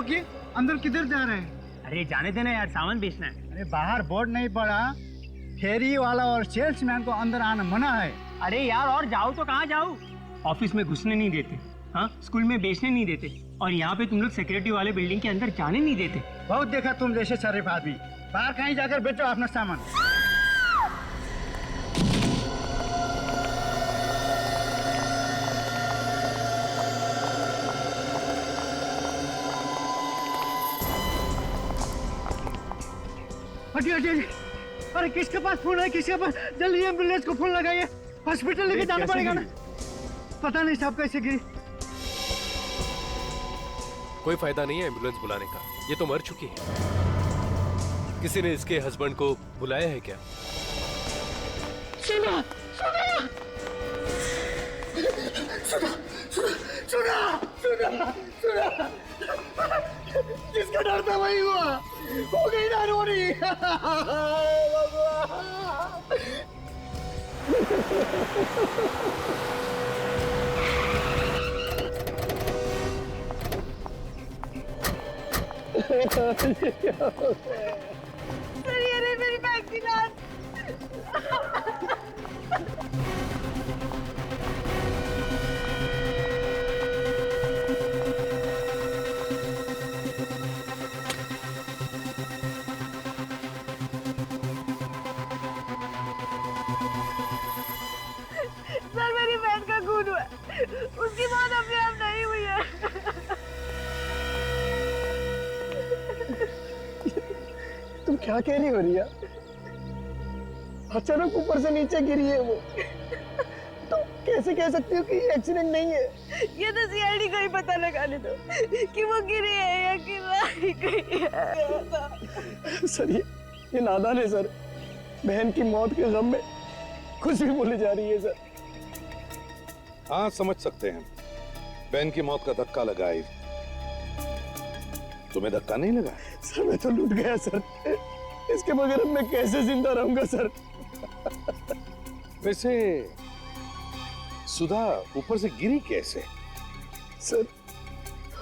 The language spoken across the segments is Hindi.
रुकिए, अंदर किधर जा रहे हैं? अरे जाने देना यार, सामान बेचना है। अरे बाहर बोर्ड नहीं पड़ा, फेरी वाला और सेल्समैन को अंदर आना मना है। अरे यार और जाओ तो कहाँ जाओ? ऑफिस में घुसने नहीं देते, हाँ, स्कूल में बेचने नहीं देते, और यहाँ पे तुम लोग सिक्योरिटी वाले बिल्डिंग के अंदर जाने नहीं देते। बहुत देखा तुम जैसे शरीफ आदमी, बाहर कहीं जाकर बेचो अपना सामान। हटिए हटिए। अरे किसके पास फोन है? किसके पास? जल्दी एम्बुलेंस को फोन लगाइए, हॉस्पिटल लेके जाना पड़ेगा ना। पता नहीं साहब कैसे गिरी। कोई फायदा नहीं है एम्बुलेंस बुलाने का, ये तो मर चुकी है। किसी ने इसके हस्बैंड को बुलाया है क्या? सुना सुना सुना सुना सुना सुना, जिसका डर था वही हुआ, हो गई ना रोनी। सर ये रही मेरी बैग की लाश। सर मेरी बहन का खून हुआ, उसकी मौत अपने आप नहीं हुई है। तुम क्या कह रही हो रिया? अचानक ऊपर से नीचे गिरी है वो, तो कैसे कह सकती हो कि ये एक्सीडेंट नहीं है? ये तो सीआईडी को ही पता लगाने दो कि वो गिरी है या गिरी गई है। सर ये नादान है सर, बहन की मौत के गम में कुछ भी बोली जा रही है सर। हाँ समझ सकते हैं, बहन की मौत का धक्का लगा है। तुम्हें धक्का नहीं लगा? सर मैं तो लूट गया सर, इसके बगैर अब मैं कैसे जिंदा रहूंगा सर? वैसे सुधा ऊपर से गिरी कैसे? सर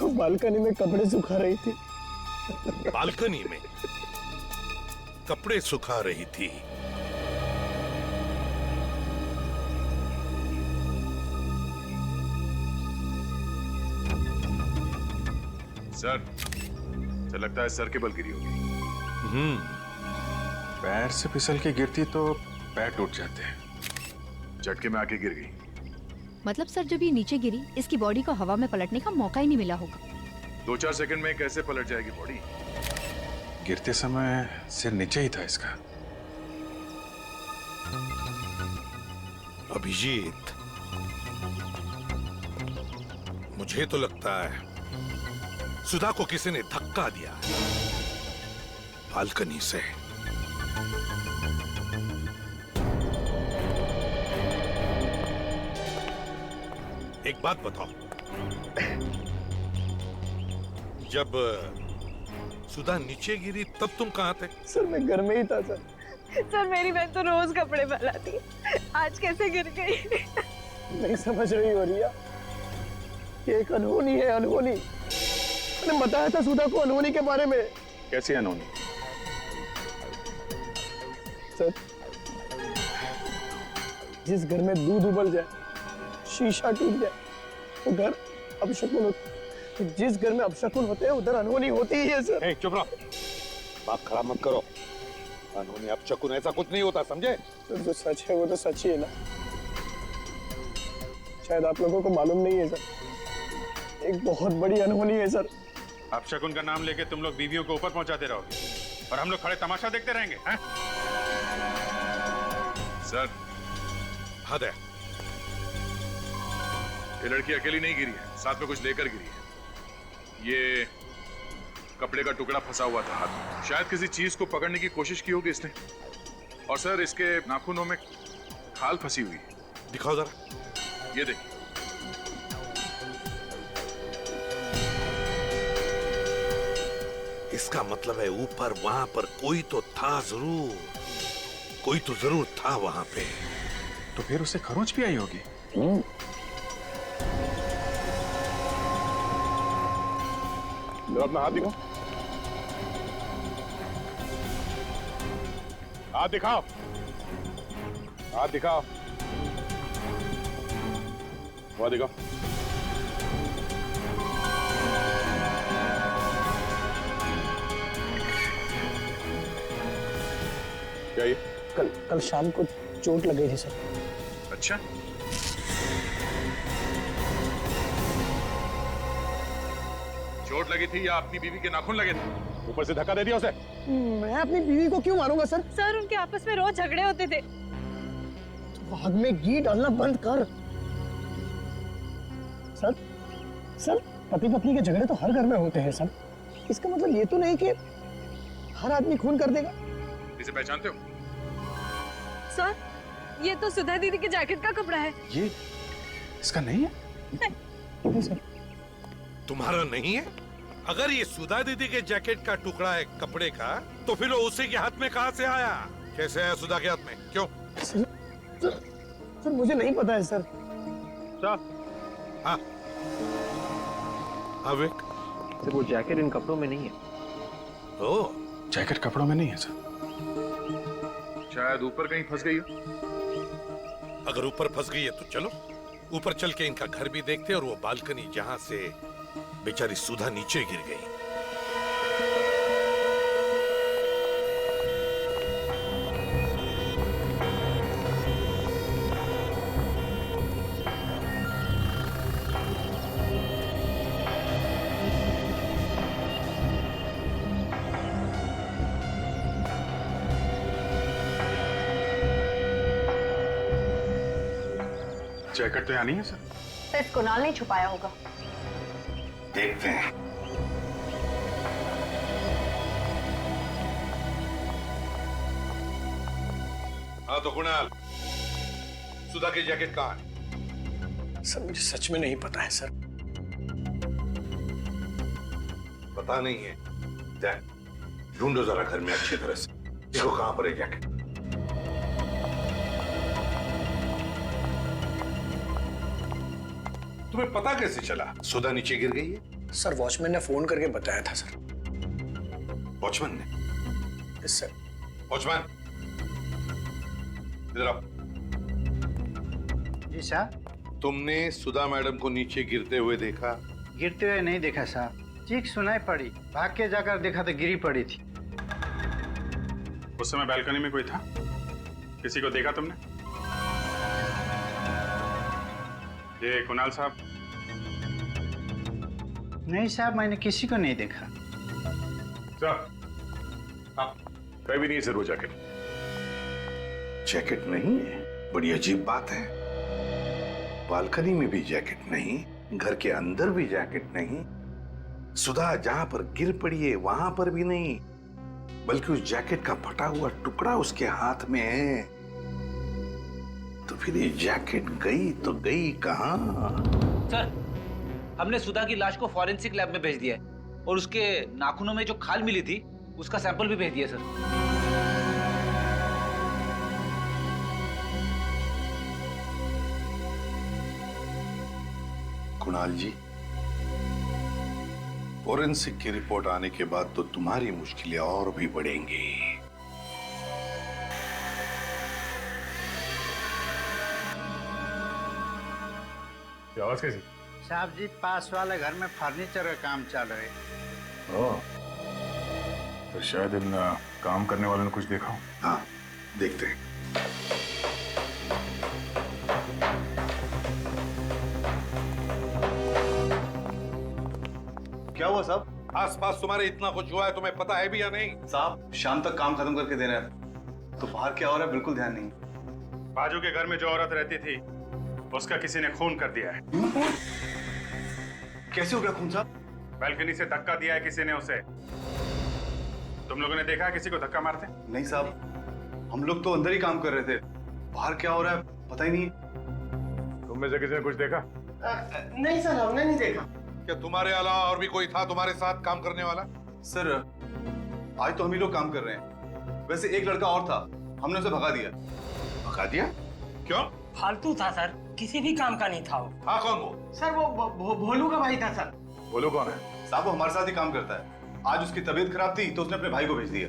बालकनी में कपड़े सुखा रही थी। बालकनी में कपड़े सुखा रही थी? सर, मुझे लगता है सर के बल गिरी होगी। पैर से फिसल के गिरती तो पैर टूट जाते हैं, झटके में आके गिर गई। मतलब सर जब ये नीचे गिरी, इसकी बॉडी को हवा में पलटने का मौका ही नहीं मिला होगा। 2-4 सेकंड में कैसे पलट जाएगी बॉडी? गिरते समय सिर नीचे ही था इसका। अभिजीत, मुझे तो लगता है सुधा को किसी ने धक्का दिया बालकनी से। एक बात बताओ, जब सुधा नीचे गिरी तब तुम कहां थे? सर मैं घर में ही था सर। सर मेरी बहन तो रोज कपड़े फैलाती है, आज कैसे गिर गई? नहीं समझ रही हो रिया, ये एक अनहोनी है, अनहोनी। मैंने बताया था सुधा को अनहोनी के बारे में। कैसी अनहोनी? सर जिस घर में दूध उबल जाए, शीशा टूट जाए, वो घर अपशकुन होता है। जिस घर में अपशकुन होते हैं उधर अनहोनी होती ही है सर। चुप रहो, बात खराब मत करो। अनहोनी अपशकुन ऐसा कुछ नहीं होता, समझे? सर जो सच है वो तो सच ही है ना, शायद आप लोगों को मालूम नहीं है सर, एक बहुत बड़ी अनहोनी है सर। अपशकुन का नाम लेके तुम लोग बीवियों को ऊपर पहुंचाते रहोगे और हम लोग खड़े तमाशा देखते रहेंगे, हैं? सर, हद है। ये लड़की अकेली नहीं गिरी है, साथ में कुछ लेकर गिरी है। ये कपड़े का टुकड़ा फंसा हुआ था हाथ में, शायद किसी चीज को पकड़ने की कोशिश की होगी इसने। और सर इसके नाखूनों में खाल फंसी हुई है। दिखाओ जरा। ये देखिए। इसका मतलब है ऊपर वहां पर कोई तो था जरूर, कोई तो जरूर था वहां पे। तो फिर उसे खरोंच भी आई होगी। जरा अपना हाथ दिखाओ, हाथ दिखाओ, हाथ दिखाओ, वहां दिखाओ। क्या ये? कल शाम को चोट लग गई थी सर। अच्छा, चोट लगी थी या अपनी बीवी के नाखून लगे थे? ऊपर से धक्का दे दिया उसे। मैं अपनी बीवी को क्यों मारूंगा सर? सर उनके आपस में रोज झगड़े होते थे। तो आग में घी डालना बंद कर। सर पति पत्नी के झगड़े तो हर घर में होते हैं सर। इसका मतलब ये तो नहीं कि हर आदमी खून कर देगा। इसे पहचानते हो? सर ये तो सुधा दीदी के जैकेट का कपड़ा है। ये इसका नहीं है? नहीं सर। तुम्हारा नहीं है? अगर ये सुधा दीदी के जैकेट का टुकड़ा है कपड़े का, तो फिर वो उसी के हाथ में कहां से आया? कैसे आया सुधा के हाथ में? क्यों? सर मुझे नहीं पता है सर। हाँ विक, वो जैकेट इन कपड़ों में नहीं है। ओ, जैकेट कपड़ों में नहीं है सर। शायद ऊपर कहीं फंस गई हो। अगर ऊपर फंस गई है तो चलो ऊपर चल के इनका घर भी देखते हैं, और वो बालकनी जहां से बेचारी सुधा नीचे गिर गई। जैकेट तो यहाँ नहीं है सर। सिर्फ कुणाल ने छुपाया होगा। देखते हैं। हाँ तो कुणाल, सुधा की जैकेट कहाँ है? सर मुझे सच में नहीं पता है सर। पता नहीं है? ढूंढो जरा घर में अच्छी तरह से, देखो कहां पर है जैकेट। तुम्हें पता कैसे चला सुधा नीचे गिर गई है? सर वॉचमैन ने फोन करके बताया था सर। वॉचमैन ने? Yes sir. वॉचमैन इधर आओ। जी साहब। तुमने सुधा मैडम को नीचे गिरते हुए देखा? गिरते हुए नहीं देखा साहब, चीख सुनाई पड़ी, भाग के जाकर देखा तो गिरी पड़ी थी। उस समय बालकनी में कोई था? किसी को देखा तुमने? ये कुणाल साहब? नहीं साहब, मैंने किसी को नहीं देखा। कहीं भी नहीं सर वो जैकेट। जैकेट नहीं है? बड़ी अजीब बात है। बालकनी में भी जैकेट नहीं, घर के अंदर भी जैकेट नहीं, सुधा जहां पर गिर पड़ी है वहां पर भी नहीं, बल्कि उस जैकेट का फटा हुआ टुकड़ा उसके हाथ में है। तो फिर ये जैकेट गई तो गई कहां? सर, हमने सुधा की लाश को फॉरेंसिक लैब में भेज दिया है और उसके नाखूनों में जो खाल मिली थी उसका सैंपल भी भेज दिया सर। कुणाल जी, फॉरेंसिक की रिपोर्ट आने के बाद तो तुम्हारी मुश्किलें और भी बढ़ेंगी। आवाज कैसी? साहब जी, पास वाले घर में फर्नीचर का काम चल रहा है। ओह, तो शायद इन काम करने वालों ने कुछ देखा हो। हाँ, देखते हैं। क्या हुआ साहब? आसपास तुम्हारे इतना कुछ हुआ है, तुम्हें पता है भी या नहीं? साहब शाम तक काम खत्म करके देना है, तो बाहर क्या हो रहा है बिल्कुल ध्यान नहीं। बाजू के घर में जो औरत रहती थी उसका किसी ने खून कर दिया है। कैसे हो गया खून साहब? बालकनी से धक्का दिया है किसी ने उसे। तुम लोगों ने देखा किसी को धक्का मारते? नहीं साहब, हम लोग तो अंदर ही काम कर रहे थे, बाहर क्या हो रहा है पता ही नहीं। तुम में से किसी ने कुछ देखा? नहीं सर, हमने नहीं देखा। क्या तुम्हारे अलावा और भी कोई था तुम्हारे साथ काम करने वाला? सर आज तो हम ही लोग काम कर रहे हैं, वैसे एक लड़का और था, हमने उसे भगा दिया। भगा दिया? क्यों? फालतू था सर, किसी भी काम का नहीं था वो। हाँ, कौन वो? सर वो भोलू का भाई था सर। बोलो कौन है? साहब वो हमारे साथ ही काम करता है। आज उसकी तबीयत खराब थी तो उसने अपने भाई को भेज दिया।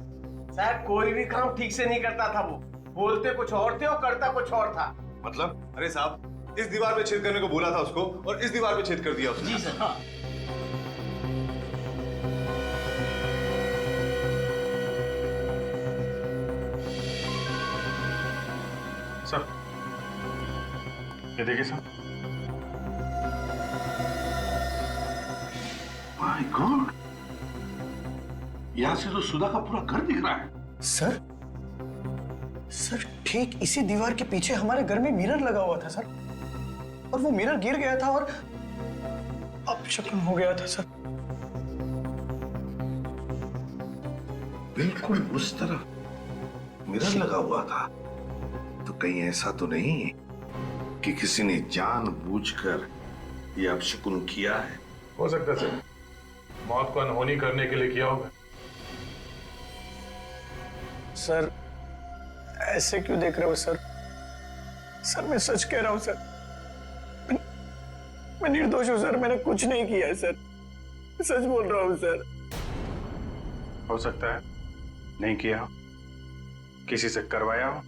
साहब कोई भी काम ठीक से नहीं करता था वो, बोलते कुछ और थे और करता कुछ और था। मतलब? अरे साहब इस दीवार पे छेद करने को बोला था उसको और इस दीवार पे छेद कर दिया उसने। जी सर। हाँ। सर ये देखिए सर। माय गॉड, यहां से तो सुधा का पूरा घर दिख रहा है। सर ठीक इसी दीवार के पीछे हमारे घर में मिरर लगा हुआ था सर, और वो मिरर गिर गया था और अपशकुन हो गया था सर। बिल्कुल उस तरह मिरर लगा हुआ था, तो कहीं ऐसा तो नहीं कि किसी ने जानबूझकर ये अपशकुन किया है? हो सकता है सर, मौत को अनहोनी करने के लिए किया होगा। सर ऐसे क्यों देख रहे हो सर? सर मैं सच कह रहा हूं सर, मैं निर्दोष हूं सर, मैंने कुछ नहीं किया है सर, सच बोल रहा हूं सर। हो सकता है नहीं किया हो, किसी से करवाया हो।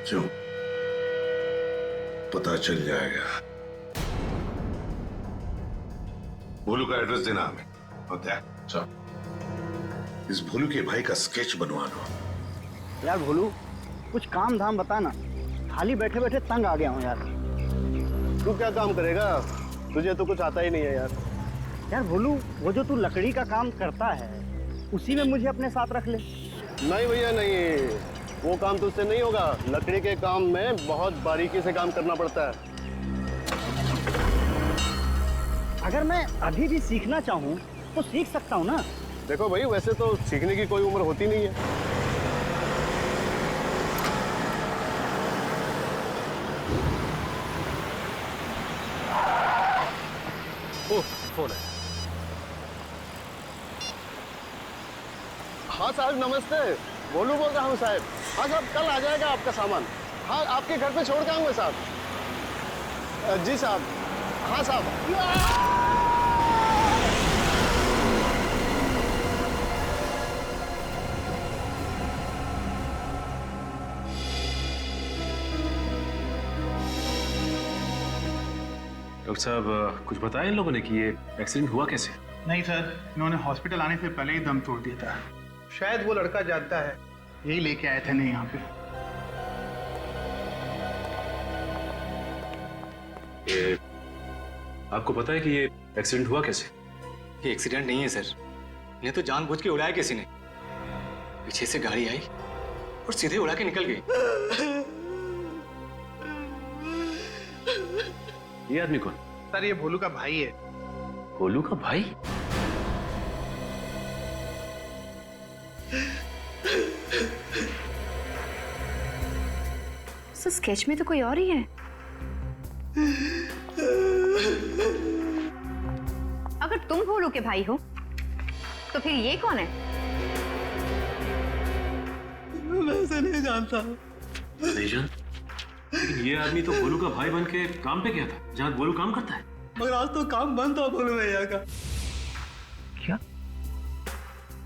जो पता चल जाएगा। भोलू का एड्रेस देना हमें। होता है चल, इस भोलू के भाई का स्केच बनवा लो। यार भोलू कुछ काम धाम बता ना, खाली बैठे बैठे तंग आ गया हूँ यार। तू क्या काम करेगा, तुझे तो कुछ आता ही नहीं है यार। यार भोलू वो जो तू लकड़ी का काम करता है उसी में मुझे अपने साथ रख ले। नहीं भैया नहीं, वो काम तुझसे नहीं होगा। लकड़ी के काम में बहुत बारीकी से काम करना पड़ता है। अगर मैं अभी भी सीखना चाहूँ तो सीख सकता हूँ ना। देखो भाई वैसे तो सीखने की कोई उम्र होती नहीं है। ओह फोन है। हाँ साहब नमस्ते, भोलू बोल रहा हूँ साहब। हाँ साहब कल आ जाएगा आपका सामान। हाँ आपके घर पे छोड़ के आऊंगा साहब। जी साहब। हाँ साहब। डॉक्टर साहब कुछ बताया इन लोगों ने कि ये एक्सीडेंट हुआ कैसे? नहीं सर, इन्होंने हॉस्पिटल आने से पहले ही दम तोड़ दिया था। शायद वो लड़का जानता है, यही लेके आए थे नहीं यहाँ पे। ये आपको पता है कि ये एक्सीडेंट हुआ कैसे? ये एक्सीडेंट नहीं है सर, इन्हें तो जानबूझ के उड़ाया किसी ने। पीछे से गाड़ी आई और सीधे उड़ा के निकल गई। ये आदमी कौन? सर ये भोलू का भाई है। भोलू का भाई? सर स्केच में तो कोई और ही है। अगर तुम भोलू के भाई हो तो फिर ये कौन है? मैं इसे नहीं जानता। नहीं जानता? लेकिन ये आदमी तो भोलू का भाई बन के काम पे गया था जहाँ भोलू काम करता है। मगर आज तो काम बंद था भोलू भैया का। क्या?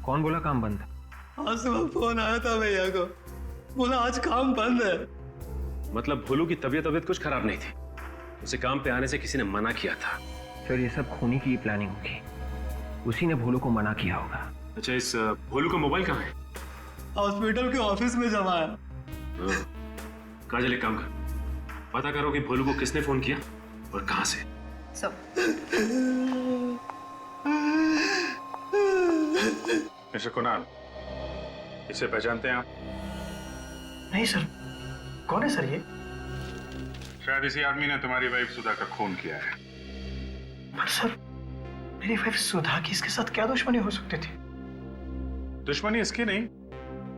कौन बोला काम बंद था? आज सुबह फोन आया था भैया को, बोला आज काम बंद है। मतलब भोलू की तबीयत कुछ खराब नहीं थी, उसे काम पे आने से किसी ने मना किया था। सर ये सब खूनी की प्लानिंग होगी, उसी ने भोलू को मना किया होगा। अच्छा इस भोलू का मोबाइल कहाँ है? हॉस्पिटल के ऑफिस में जमा है। काजल एक काम कर, पता करो कि भोलू को किसने फोन किया और कहां से। मिस्टर कुणाल, इसे पहचानते हैं आप? नहीं सर, कौन है सर ये? शायद इसी आदमी ने तुम्हारी वाइफ सुधा का खून किया है। पर सर मेरी वाइफ सुधा की इसके साथ क्या दुश्मनी हो सकती थी? दुश्मनी इसकी नहीं,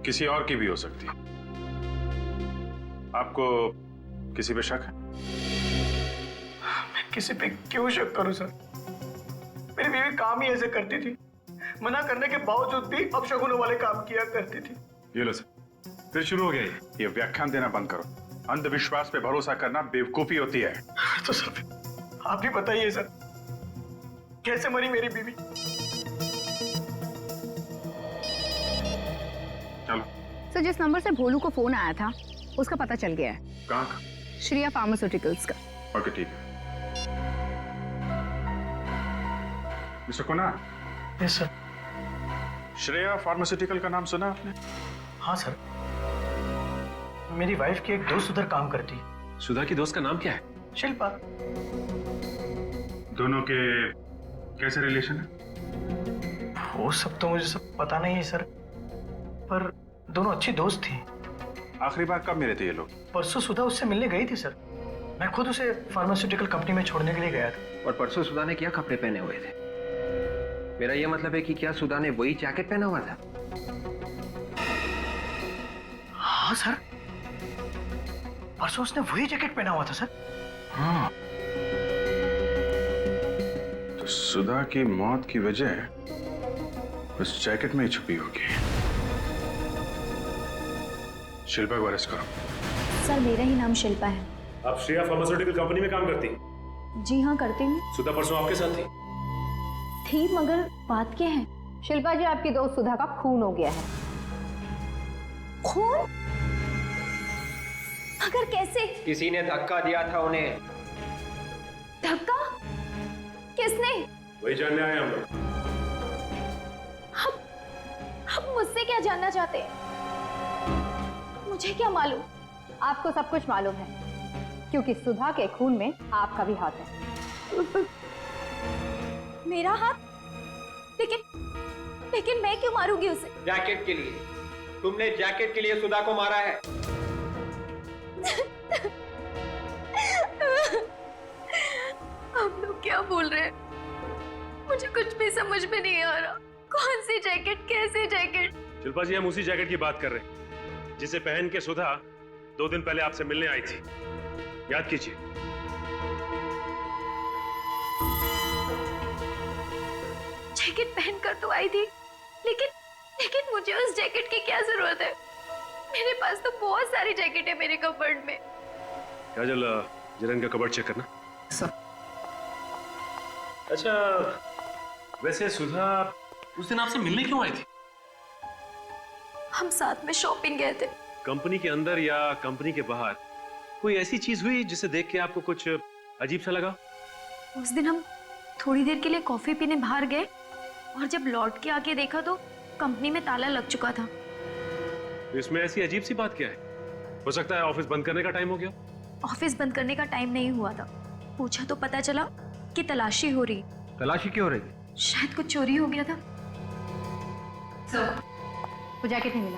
किसी और की भी हो सकती है। आपको किसी पे शक है? मैं किसी पे क्यों शक करूं सर? मेरी बीवी काम ही ऐसे करती थी, मना करने के बावजूद भी अपशगुनों वाले काम किया करती थी। ये लो सर, फिर शुरू हो गया ये व्याख्यान देना बंद करो। अंधविश्वास पे भरोसा करना बेवकूफी होती है। तो सर आप भी बताइए सर, कैसे मरी मेरी बीवी? चलो। सर जिस नंबर से भोलू को फोन आया था उसका पता चल गया है। कहाँ का? श्रेया फार्मास्यूटिकल्स का। ओके ठीक है। Mister Kunar. Yes sir. Shreya pharmaceutical का नाम सुना आपने? हाँ सर, मेरी वाइफ की एक दोस्त उधर काम करती है। सुधा की दोस्त का नाम क्या है? शिल्पा। दोनों के कैसे रिलेशन है? वो सब तो मुझे सब पता नहीं है सर, पर दोनों अच्छी दोस्त थी। आखिरी बार कब मिले थे ये लोग? परसों सुधा उससे मिलने गई थी सर। मैं खुद उसे फार्मास्यूटिकल कंपनी में छोड़ने के लिए गया था। और परसों सुधा ने क्या कपड़े पहने हुए थे? मेरा ये मतलब है कि क्या सुधा ने वही जैकेट पहना हुआ था? हाँ सर, परसों उसने वही जैकेट पहना हुआ था सर। तो सुधा की मौत की वजह उस जैकेट में ही छुपी होगी। शिल्पा को अरेस्ट करो। सर मेरा ही नाम शिल्पा है। आप श्रेया फार्मास्यूटिकल कंपनी में काम करती? जी हाँ करती हूँ। सुधा परसों आपके साथ थी, मगर बात क्या है? शिल्पा जी, आपकी दोस्त सुधा का खून हो गया है। खून? मगर कैसे? किसी ने धक्का दिया था उन्हें। धक्का? किसने? वही जानने आए हम लोग। आप मुझसे क्या जानना चाहते हैं? मुझे क्या मालूम? आपको सब कुछ मालूम है, क्योंकि सुधा के खून में आपका भी हाथ है। मेरा हाथ? लेकिन मैं क्यों मारूंगी उसे? जैकेट के लिए। तुमने जैकेट के लिए सुधा को मारा है। आप लोग क्या बोल रहे हैं? मुझे कुछ भी समझ में नहीं आ रहा। कौन सी जैकेट, कैसे जैकेट? शिल्पा जी, हम उसी जैकेट की बात कर रहे हैं जिसे पहन के सुधा 2 दिन पहले आपसे मिलने आई थी। याद कीजिए। जैकेट पहनकर तो आई थी, लेकिन मुझे उस जैकेट की क्या जरूरत है? मेरे पास तो बहुत सारी जैकेट है मेरे कबर्ड में। काजल, जरा इनका कबर्ड चेक करना। अच्छा, वैसे सुधा उस दिन आपसे मिलने क्यों आई थी? हम साथ में शॉपिंग गए थे। कंपनी के अंदर या कंपनी के बाहर कोई ऐसी चीज हुई जिसे देख के आपको कुछ अजीब सा लगा? उस दिन हम थोड़ी देर के लिए कॉफी पीने बाहर गए और जब लौट के आके देखा तो कंपनी में ताला लग चुका था। तो इसमें ऐसी अजीब सी बात क्या है? हो सकता है ऑफिस बंद करने का टाइम हो गया। ऑफिस बंद करने का टाइम नहीं हुआ था। पूछा तो पता चला कि तलाशी हो रही। तलाशी क्यों हो रही थी? शायद कुछ चोरी हो गया था। वो जैकेट नहीं मिला।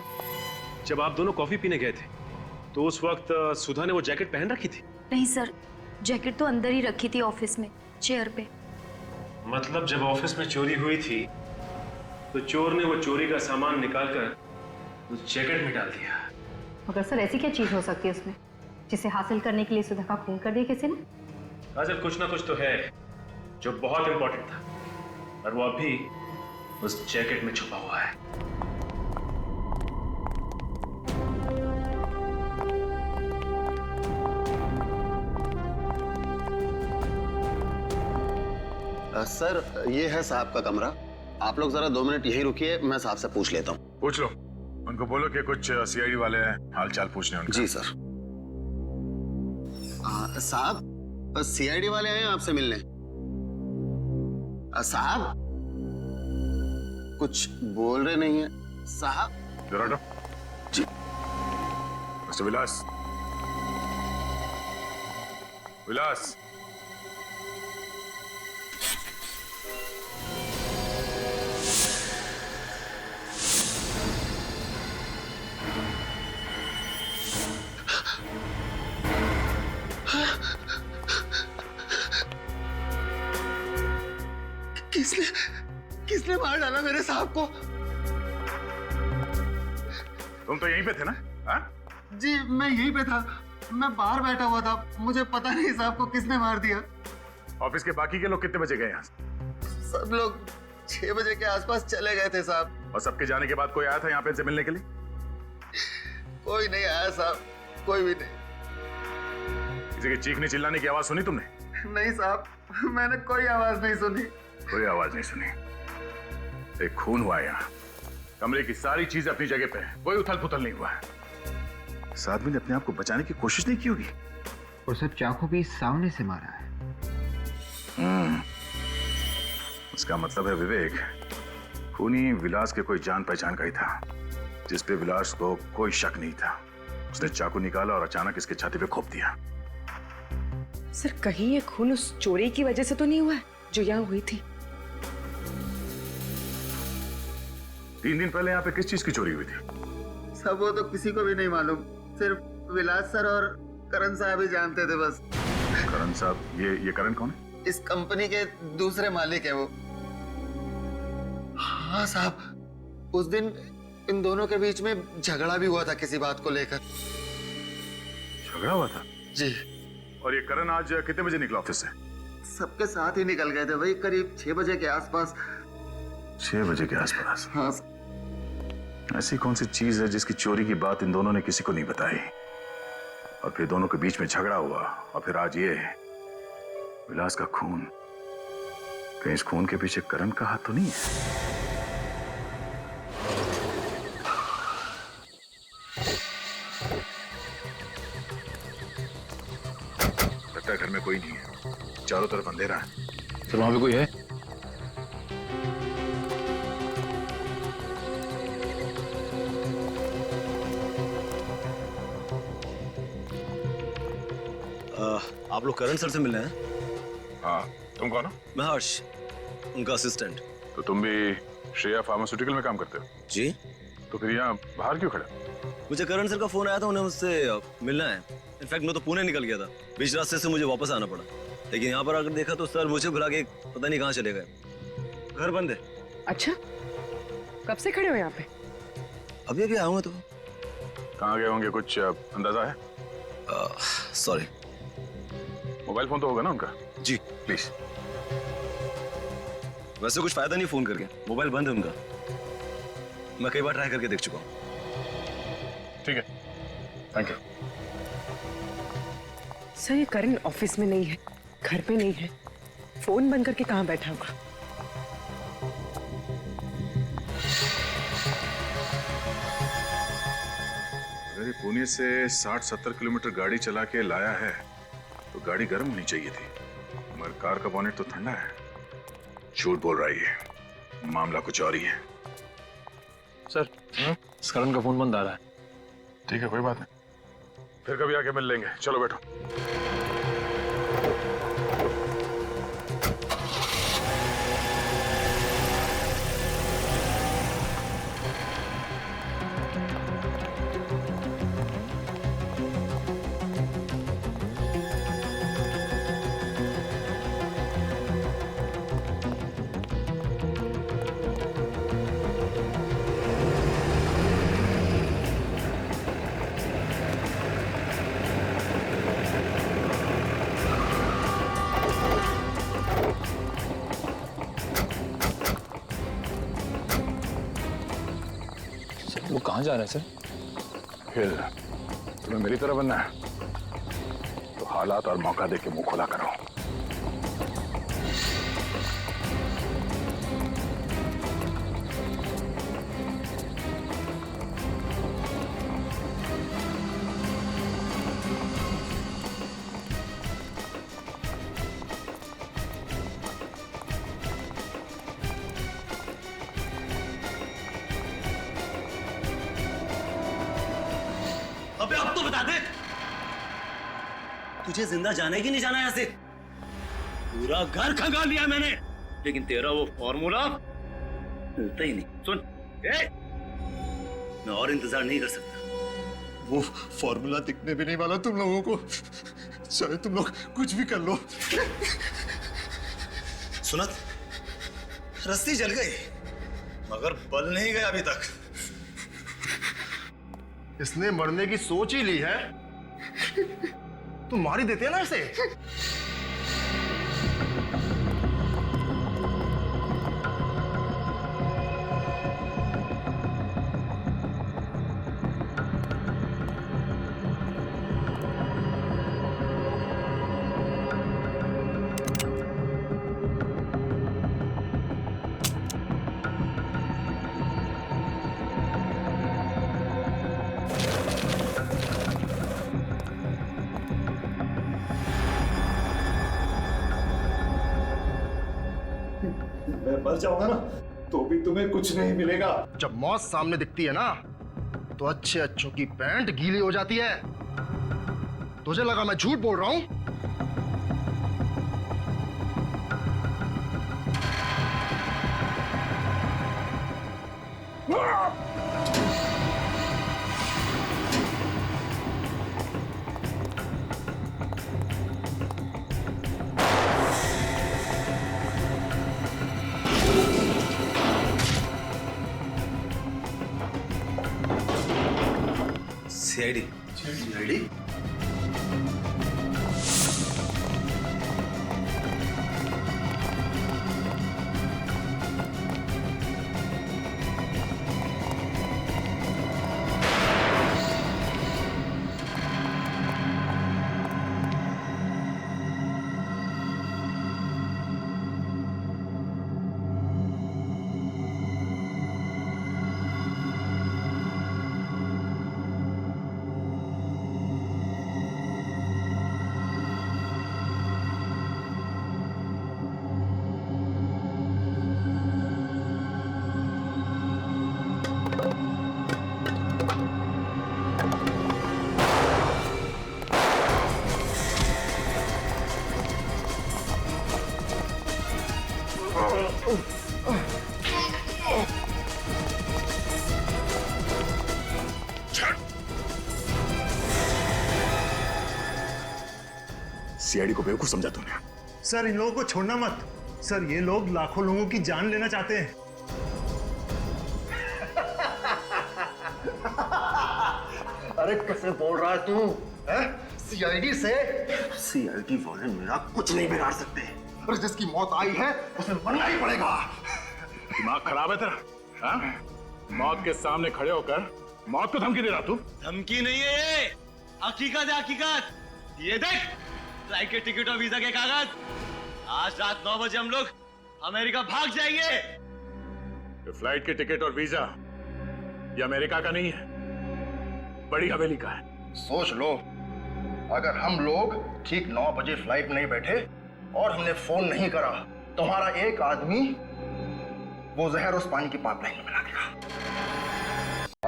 जब आप दोनों कॉफी पीने गए थे तो उस वक्त सुधा ने वो जैकेट पहन रखी थी? नहीं सर, जैकेट तो अंदर ही रखी थी ऑफिस में, चेयर पे। मतलब जब ऑफिस में चोरी हुई थी तो चोर ने वो चोरी का सामान निकालकर उस जैकेट में डाल दिया। मगर सर ऐसी क्या चीज हो सकती है उसमें जिसे हासिल करने के लिए सुधा का खून कर दिया किसी ने? काजल, कुछ ना कुछ तो है जो बहुत इंपॉर्टेंट था और वो अभी उस जैकेट में छुपा हुआ है। सर, ये है साहब का कमरा। आप लोग जरा 2 मिनट यहीं रुकिए, मैं साहब से पूछ लेता हूँ। पूछ लो, उनको बोलो कि कुछ सीआईडी वाले हाल चाल पूछने उनका। जी सर। साहब, सीआईडी वाले हैं आपसे मिलने। साहब, कुछ बोल रहे नहीं है साहब। जरा हटो। जी। मिस्टर विलास। विलास, किसने मार डाला मेरे साहब को? तुम तो यहीं पे थे ना? हाँ? जी, मैं यहीं पे था। मैं बाहर बैठा हुआ था। मुझे पता नहीं साहब को किसने मार दिया। ऑफिस के बाकी के लोग कितने बजे गए यहाँ से? सब लोग 6 बजे के आसपास चले गए थे साहब। और सबके जाने के बाद कोई आया था यहाँ पे इनसे मिलने के लिए? कोई नहीं आया साहब, कोई भी नहीं। किसी के चीखने चिल्लाने की आवाज सुनी तुमने? नहीं साहब, मैंने कोई आवाज नहीं सुनी। कोई आवाज नहीं सुनी? एक खून हुआ है यहाँ। कमरे की सारी चीजें अपनी जगह पे है, कोई उथल पुथल नहीं हुआ है। इस आदमी ने अपने आप को बचाने की कोशिश नहीं की होगी। और सब चाकू भी सामने से मारा है। उसका मतलब है विवेक, खूनी विलास के कोई जान पहचान का ही था, जिस पे विलास को कोई शक नहीं था। उसने चाकू निकाला और अचानक इसके छाती पे घोंप दिया। सर कहीं ये खून उस चोरी की वजह से तो नहीं हुआ है जो यहाँ हुई थी? 3 दिन पहले यहाँ पे किस चीज की चोरी हुई थी? सब वो तो किसी को भी नहीं मालूम, सिर्फ विलास सर और करण साहब ही जानते थे बस। करण साहब? ये करण कौन है? इस कंपनी के दूसरे मालिक है वो। हाँ साहब, उस दिन इन दोनों के बीच में झगड़ा भी हुआ था किसी बात को लेकर। झगड़ा हुआ था? जी। और ये करण आज कितने बजे निकला ऑफिस से? सबके साथ ही निकल गए थे भाई, करीब 6 बजे के आसपास। 6 बजे के आसपास? हाँ। ऐसी कौन सी चीज है जिसकी चोरी की बात इन दोनों ने किसी को नहीं बताई, और फिर दोनों के बीच में झगड़ा हुआ, और फिर आज ये विलास का खून? कहीं इस खून के पीछे करण का हाथ तो नहीं है? लगता है घर में कोई नहीं है, चारों तरफ अंधेरा है। सर वहां पे कोई है? आप लोग करण सर से मिलने हैं? हाँ, तुम कौन हो? मैं हर्ष, उनका असिस्टेंट। तो तुम भी श्रेया फार्मास्यूटिकल में काम करते हो? जी। तो फिर यहाँ बाहर क्यों खड़े? मुझे करण सर का फोन आया था, उन्हें मुझसे मिलना है। इनफैक्ट मैं तो पुणे निकल गया था, बीच रास्ते से मुझे वापस आना पड़ा। लेकिन यहाँ पर आकर देखा तो सर मुझे भुला के पता नहीं कहाँ चले गए। घर बंद है। अच्छा, कब से खड़े हो यहाँ पे? अभी अभी आऊंगा। तो कहाँ गए होंगे, कुछ अंदाजा है? सॉरी। मोबाइल फोन तो होगा ना उनका? जी। प्लीज। वैसे कुछ फायदा नहीं फोन करके, मोबाइल बंद है उनका। मैं कई बार ट्राई करके देख चुका हूँ। ठीक है, थैंक यू। सर ये करण ऑफिस में नहीं है, घर पे नहीं है, फोन बंद करके कहाँ बैठा होगा? अगर ये पुणे से 60-70 किलोमीटर गाड़ी चला के लाया है तो गाड़ी गर्म होनी चाहिए थी, मगर कार का बॉनेट तो ठंडा है। झूठ बोल रही है, मामला कुछ और ही है। सर इस करण का फोन बंद आ रहा है। ठीक है, कोई बात नहीं, फिर कभी आके मिल लेंगे। चलो बैठो। वो कहाँ जा रहे हैं सर? फिर तुम्हें मेरी तरह बनना है तो हालात और मौका देख के मुंह खुला करो। अबे अब तो बता दे, तुझे जिंदा जाना है कि नहीं जाना यहाँ से? पूरा घर खंगाल लिया मैंने, लेकिन तेरा वो फॉर्मूला मिलता ही नहीं। सुन, मैं और इंतजार नहीं कर सकता। वो फॉर्मूला दिखने भी नहीं वाला तुम लोगों को, चाहे तुम लोग कुछ भी कर लो। सुनत, रस्सी जल गई मगर बल नहीं गया अभी तक। इसने मरने की सोच ही ली है, तुम मार ही देते हैं ना इसे। जाऊंगा ना तो भी तुम्हें कुछ नहीं मिलेगा। जब मौत सामने दिखती है ना तो अच्छे अच्छों की पैंट गीली हो जाती है। तुझे लगा मैं झूठ बोल रहा हूं? सीआईडी सीआईडी सीआईडी को बेवकूफ समझा तूने। सर इन लोगों को छोड़ना मत। सर ये लोग लाखों लोगों की जान लेना चाहते हैं। अरे कैसे बोल रहा है तू? सीआईडी से? सीआईडी वाले मेरा कुछ नहीं बिगाड़ सकते। और जिसकी मौत आई है उसे मरना ही पड़ेगा। दिमाग खराब है तेरा? हाँ? मौत के सामने खड़े होकर मौत को धमकी दे रहा तू? धमकी नहीं है ये, हकीकत है हकीकत। ये देख फ्लाइट के टिकट और वीजा के कागज। आज रात 9 बजे हम लोग अमेरिका भाग जाएंगे। तो फ्लाइट के टिकट और वीजा ये अमेरिका का नहीं है, बड़ी हवेली का है। सोच लो, अगर हम लोग ठीक 9 बजे फ्लाइट में नहीं बैठे और हमने फोन नहीं करा, तुम्हारा एक आदमी वो जहर उस पानी की पाइपलाइन में मिला देगा।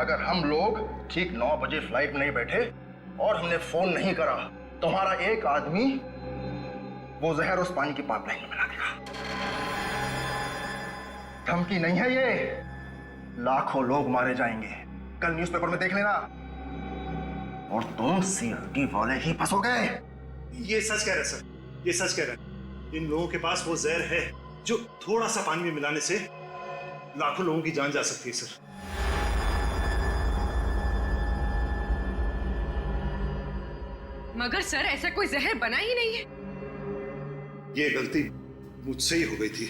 अगर हम लोग ठीक 9 बजे फ्लाइट में नहीं बैठे और हमने फोन नहीं करा, तुम्हारा एक आदमी वो जहर उस पानी की पाइपलाइन में मिला देगा। धमकी नहीं है ये, लाखों लोग मारे जाएंगे, कल न्यूज़पेपर में देख लेना। और तुम सीआईडी वाले ही फंसोगे। ये सच कह रहे सर, ये सच कह रहे। इन लोगों के पास वो जहर है जो थोड़ा सा पानी में मिलाने से लाखों लोगों की जान जा सकती है सर। मगर सर ऐसा कोई जहर बना ही नहीं है। ये गलती मुझसे ही हो गई थी,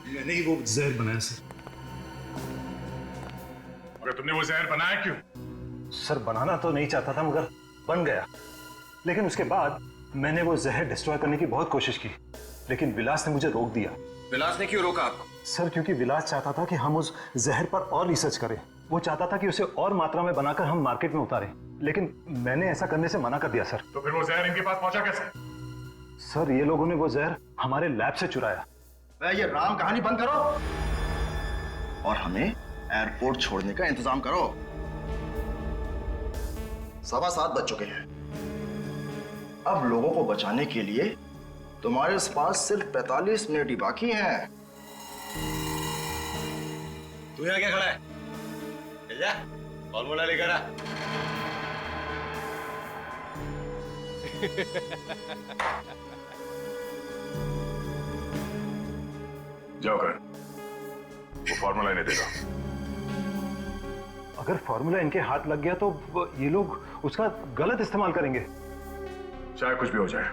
मैंने ही वो जहर बनाया सर। मगर तुमने वो जहर बनाया क्यों? सर बनाना तो नहीं चाहता था मगर बन गया। लेकिन उसके बाद मैंने वो जहर डिस्ट्रॉय करने की बहुत कोशिश की, लेकिन विलास ने मुझे रोक दिया। विलास ने क्यों रोका आपको? सर क्योंकि विलास चाहता था कि हम उस जहर पर और रिसर्च करें। वो चाहता था कि उसे और मात्रा में बनाकर हम मार्केट में उतारें, लेकिन मैंने ऐसा करने से मना कर दिया सर। तो फिर वो जहर इनके पास पहुंचा कैसे? सर ये लोगों ने वो जहर हमारे लैब से चुराया। ये राम कहानी बंद करो और हमें एयरपोर्ट छोड़ने का इंतजाम करो। 7:15 बज चुके हैं। अब लोगों को बचाने के लिए तुम्हारे पास सिर्फ 45 मिनट ही बाकी हैं। तू यहाँ क्या खड़ा है? जा फॉर्मूला लेकर आ। जाओ कर, वो फॉर्मूला इन्हें देगा। अगर फॉर्मूला इनके हाथ लग गया तो ये लोग उसका गलत इस्तेमाल करेंगे। चाहे कुछ भी हो जाए,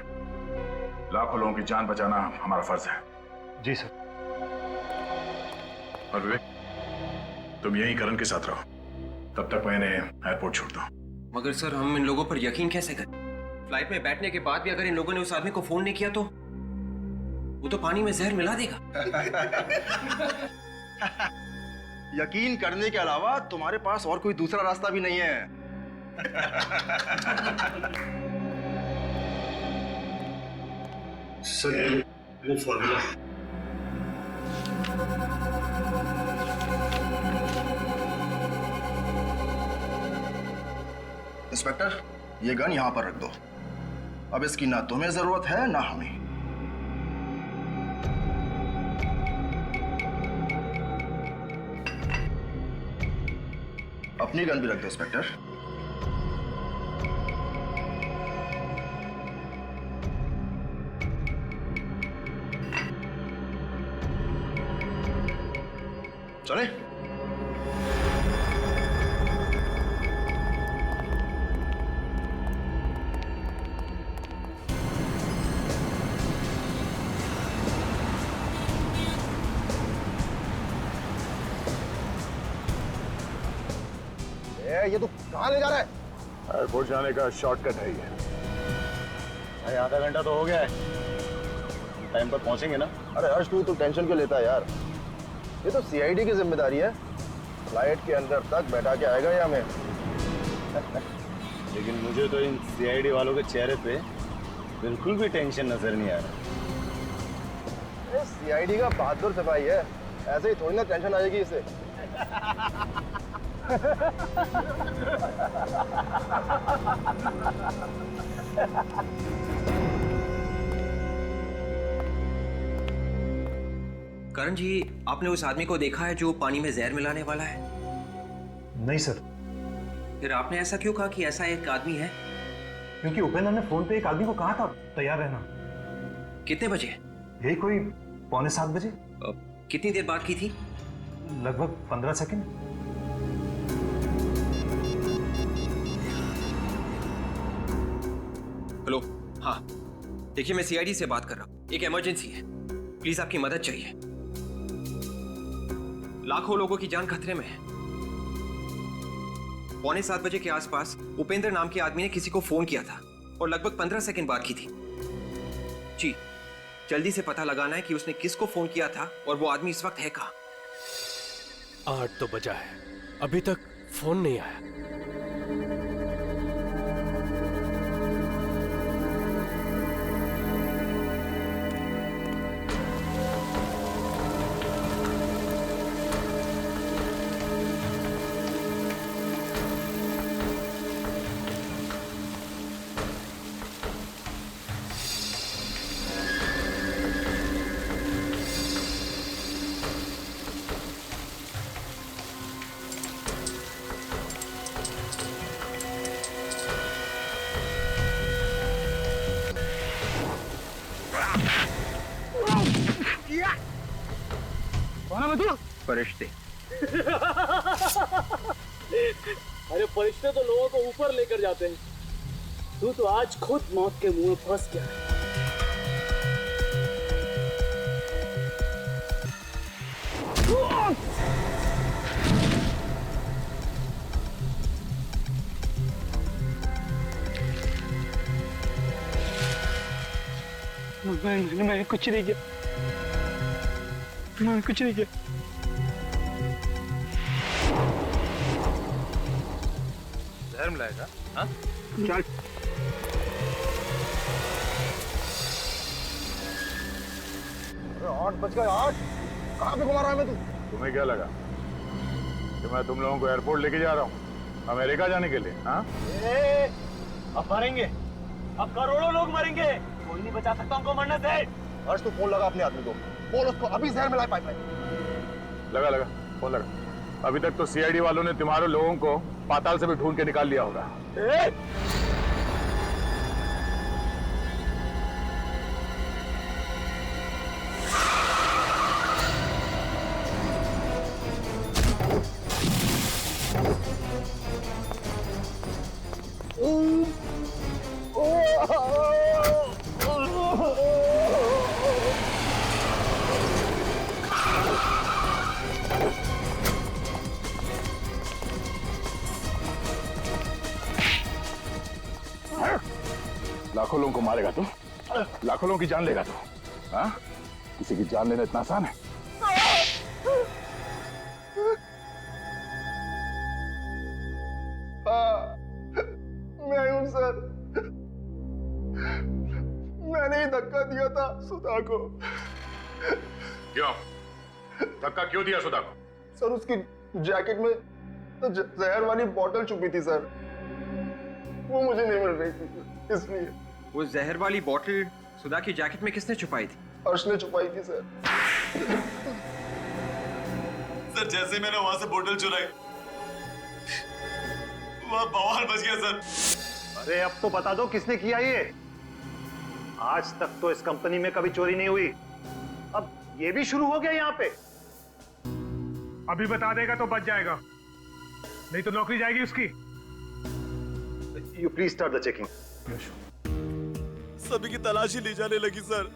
लाखों लोगों की जान बचाना हमारा फर्ज है। जी सर। और विवेक, तुम यहीं करण के साथ रहो, तब तक मैं इन्हें एयरपोर्ट छोड़ता हूँ। मगर सर हम इन लोगों पर यकीन कैसे करें? फ्लाइट में बैठने के बाद भी अगर इन लोगों ने उस आदमी को फोन नहीं किया तो वो तो पानी में जहर मिला देगा। यकीन करने के अलावा तुम्हारे पास और कोई दूसरा रास्ता भी नहीं है। सर वो फॉर्मूला इंस्पेक्टर, ये गन यहां पर रख दो। अब इसकी ना तुम्हें जरूरत है ना हमें। अपनी गन भी रख दो इंस्पेक्टर। चले। ये तू कहाँ ले जा रहा है? एयरपोर्ट जाने का शॉर्टकट है ये। भाई आधा घंटा तो हो गया है, टाइम पर पहुंचेंगे ना? अरे हर्ष तू टेंशन क्यों लेता है यार? ये तो सीआईडी की जिम्मेदारी है। फ्लाइट के अंदर तक बैठा के आएगा या हमें। लेकिन मुझे तो इन सीआईडी वालों के चेहरे पे बिल्कुल भी टेंशन नजर नहीं आ रहा। सीआईडी का बहादुर सिपाही है, ऐसे ही थोड़ी ना टेंशन आएगी इसे। करण जी, आपने उस आदमी को देखा है जो पानी में जहर मिलाने वाला है? नहीं सर। फिर आपने ऐसा क्यों कहा कि ऐसा एक आदमी है? क्योंकि उपेंद्र ने फोन पे एक आदमी को कहा था तैयार रहना। कितने बजे? यही कोई 6:45 बजे। कितनी देर बात की थी? लगभग 15 सेकंड। हेलो, हाँ देखिए, मैं सीआईडी से बात कर रहा हूँ। एक इमरजेंसी है, प्लीज आपकी मदद चाहिए। लाखों लोगों की जान खतरे में है। 6:45 बजे के आसपास उपेंद्र नाम के आदमी ने किसी को फोन किया था और लगभग 15 सेकंड बात की थी। जी, जल्दी से पता लगाना है कि उसने किसको फोन किया था और वो आदमी इस वक्त है कहाँ। 8 तो बजा है, अभी तक फोन नहीं आया। फरिश्ते। अरे फरिश्ते तो लोगों को ऊपर लेकर जाते हैं, तू तो आज खुद मौत के मुंह में फंस गया। मैंने कुछ नहीं किया, मैंने कुछ नहीं किया। जहर मिलाएगा? हाँ? चल। आठ बज गए, 8। कहाँ पे घुमा रहा है मैं तू? तुम्हें क्या लगा कि मैं तुम लोगों को एयरपोर्ट लेके जा रहा हूँ अमेरिका जाने के लिए? हाँ? अब मरेंगे, अब करोड़ों लोग मरेंगे, कोई नहीं बचा सकता हमको मरने से। हर्ष तू फोन लगा अपने आदमी को, बोल उसको अभी जहर मिलाए पाइपलाइन। लगा फोन लगा। अभी तक तो सीआईडी वालों ने तुम्हारे लोगों को पाताल से भी ढूंढ के निकाल लिया होगा। लाखों लोगों को मारेगा तू, लाखों लोगों की जान लेगा तू। हाँ? किसी की जान लेना इतना आसान है? मैं हूं सर, मैंने ही धक्का दिया था सुधा को। क्यों? धक्का क्यों दिया सुधा को? सर उसकी जैकेट में तो जहर वाली बोतल छुपी थी सर, वो मुझे नहीं मिल रही थी इसलिए। वो जहर वाली बोतल सुधा की जैकेट में किसने छुपाई थी? अर्श ने छुपाई थी सर। सर जैसे मैंने वहां से बोतल चुराई वहां बवाल बच गया सर। अरे अब तो बता दो किसने किया ये? आज तक तो इस कंपनी में कभी चोरी नहीं हुई, अब ये भी शुरू हो गया यहाँ पे। अभी बता देगा तो बच जाएगा, नहीं तो नौकरी जाएगी उसकी। You please start the checking. सभी की तलाशी ली जाने लगी सर।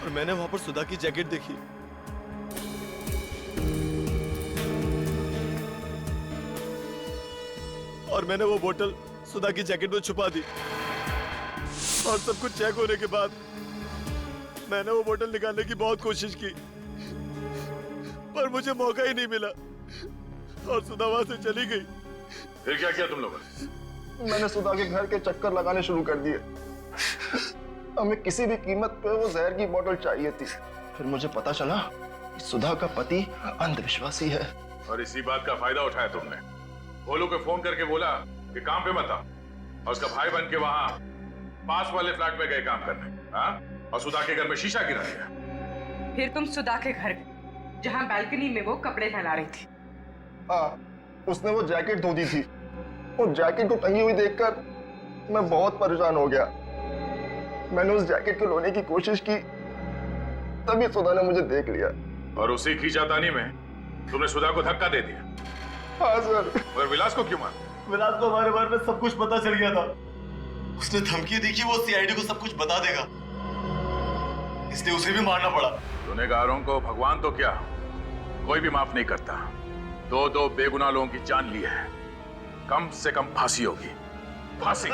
और मैंने वहां पर सुधा की जैकेट देखी। और मैंने वो बोतल सुधा की जैकेट में छुपा दी। और सब कुछ चेक होने के बाद मैंने वो बोतल निकालने की बहुत कोशिश की, पर मुझे मौका ही नहीं मिला और सुधा वहां से चली गई। फिर क्या किया तुम लोगों ने? मैंने सुधा के घर के चक्कर लगाने शुरू कर दिए। हमें किसी भी कीमत पे वो जहर की बोतल चाहिए थी। फिर मुझे पता चला कि सुधा का पति अंधविश्वासी है। और इसी बात का फायदा उठाया तुमने। भोलू को फोन करके बोला कि काम पे मत आ, और उसका भाई बन के वहां पास वाले फ्लैट में गए काम करने। हाँ? और सुधा के घर में शीशा गिरा दिया। फिर तुम सुधा के घर गए जहां बालकनी में वो कपड़े फैला रही थी। हाँ, उसने वो जैकेट धो दी थी। वो जैकेट को टंगी हुई देखकर मैं बहुत परेशान हो गया। मैंने उस जैकेट को लोने की कोशिश की, तभी सुधा ने मुझे देख लिया। और उसी खींचातानी में तुमने सुधा को धक्का दे दिया। हाँ सर। और विलास को क्यों मारा? विलास को हमारे बारे में सब कुछ पता चल गया था। उसने धमकी दी कि वो सीआईडी को सब कुछ बता देगा, इसलिए उसे भी मारना पड़ा। गुनहगारों को भगवान तो क्या कोई भी माफ नहीं करता। दो बेगुनाह लोगों की जान ली है, कम से कम फांसी होगी। फांसी।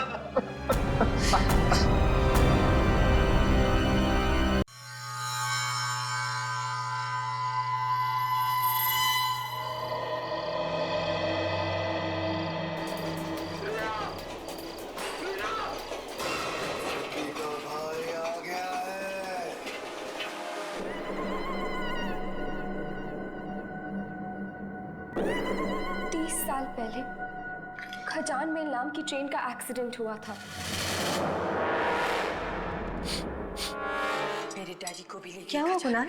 30 साल पहले खजान मेल नाम की ट्रेन का एक्सीडेंट हुआ था। मेरे डैडी को भी क्या हुआ कुणाल?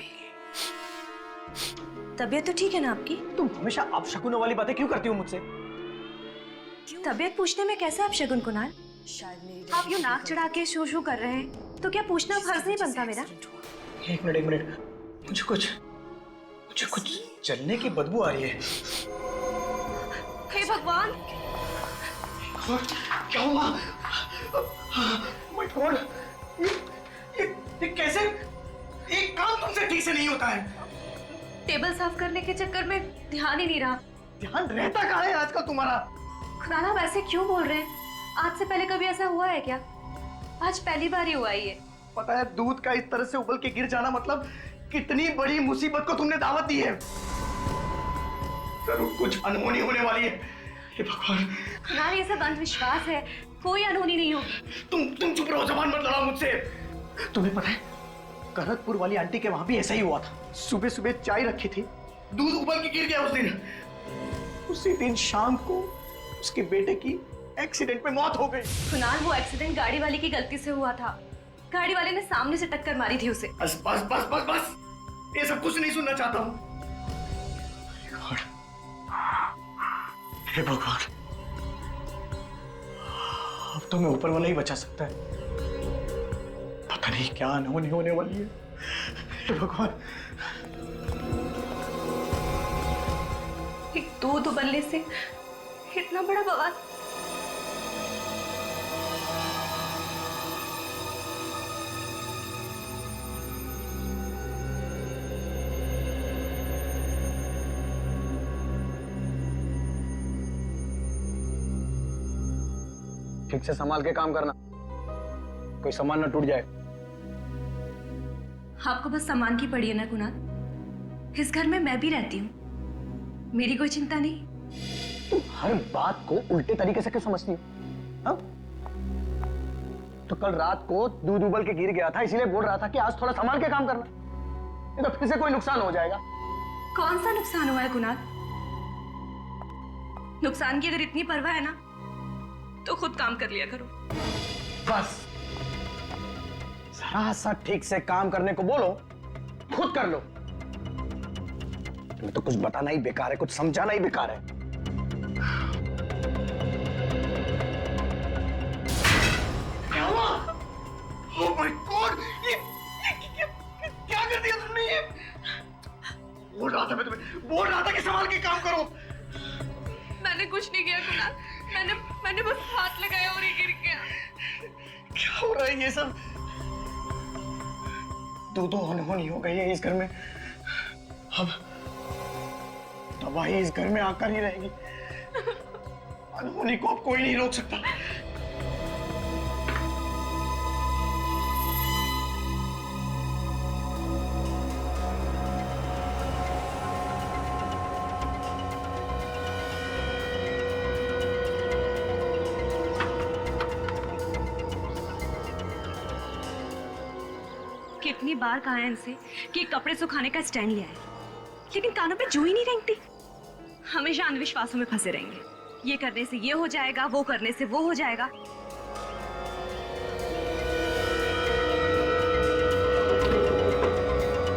तबीयत तो ठीक है ना आपकी? तुम हमेशा अपशकुनों वाली बातें क्यों करती हो मुझसे? तबीयत पूछने में कैसे अपशकुन कुणाल? आप यूं नाक चढ़ा के शू शू कर रहे हैं तो क्या पूछना फर्ज नहीं बनता मेरा? एक मिनट, मुझे कुछ जलने की बदबू आ रही है। हे भगवान! क्या हुआ? My God! ये कैसे? एक काम तुमसे ठीक से नहीं होता है। टेबल साफ करने के चक्कर में ध्यान ही नहीं रहा। ध्यान रहता कहाँ है आजकल तुम्हारा? कुणाल आप ऐसे क्यों बोल रहे हैं? आज से पहले कभी ऐसा हुआ है क्या? आज पहली बार ही हुआ है ये। पता है दूध का इस तरह से उबल के गिर जाना मतलब कितनी बड़ी मुसीबत को तुमने दावत दी है। जरूर कुछ अनहोनी होने वाली है। हे भगवान! कुणाल ये सब अंधविश्वास है, कोई अनहोनी नहीं होगी। तुम चुप रहो, जबान मत लड़ाओ मुझसे। तुम्हें पता है करतपुर वाली आंटी के वहां भी ऐसा ही हुआ था। सुबह सुबह चाय रखी थी, दूध उबल के गिर गया उस दिन। उसी दिन शाम को उसके बेटे की एक्सीडेंट में मौत हो गई। कुणाल वो एक्सीडेंट गाड़ी वाले की गलती से हुआ था। गाड़ी वाले ने सामने से टक्कर मारी थी उसे। बस ये सब कुछ नहीं सुनना चाहता हूँ। हे भगवान, अब तो मैं ऊपर वाला ही बचा सकता है। पता नहीं क्या अनहोनी होने वाली है। हे भगवान! एक दूध उबलने से इतना बड़ा बवाल। ठीक से संभाल के काम करना, कोई सामान न टूट जाए। आपको बस सामान की पड़ी है ना कुणाल? इस घर में मैं भी रहती हूँ, मेरी कोई चिंता नहीं। तुम हर बात को उल्टे तरीके से क्यों समझती हो? हाँ? तो कल रात को दूध उबल के गिर गया था, इसीलिए बोल रहा था कि आज थोड़ा संभाल के काम करना, नहीं तो फिर से कोई नुकसान हो जाएगा। कौन सा नुकसान हुआ है कुणाल? नुकसान की अगर इतनी परवाह है ना तो खुद काम कर लिया करो। बस जरा सा ठीक से काम करने को बोलो, खुद कर लो। तुम्हें तो कुछ बताना ही बेकार है, कुछ समझाना ही बेकार है। क्या हुआ? Oh my God! ये क्या कर दिया तुमने? ये बोल रहा था मैं तुम्हें, बोल रहा था कि संभाल के काम करो। मैंने कुछ नहीं किया कुणाल, मैंने बस हाथ लगाया और ये गिर गया। क्या हो रहा है ये सब? दो अनहोनी हो गई है इस घर में। अब तबाही इस घर में आकर ही रहेगी। अनहोनी को अब कोई नहीं रोक सकता। कितनी बार कहा है इनसे कि कपड़े सुखाने का स्टैंड लिया है, लेकिन कानों पे जू ही नहीं रेंगती। हमेशा अंधविश्वासों में फंसे रहेंगे। ये करने से ये हो जाएगा, वो करने से वो हो जाएगा।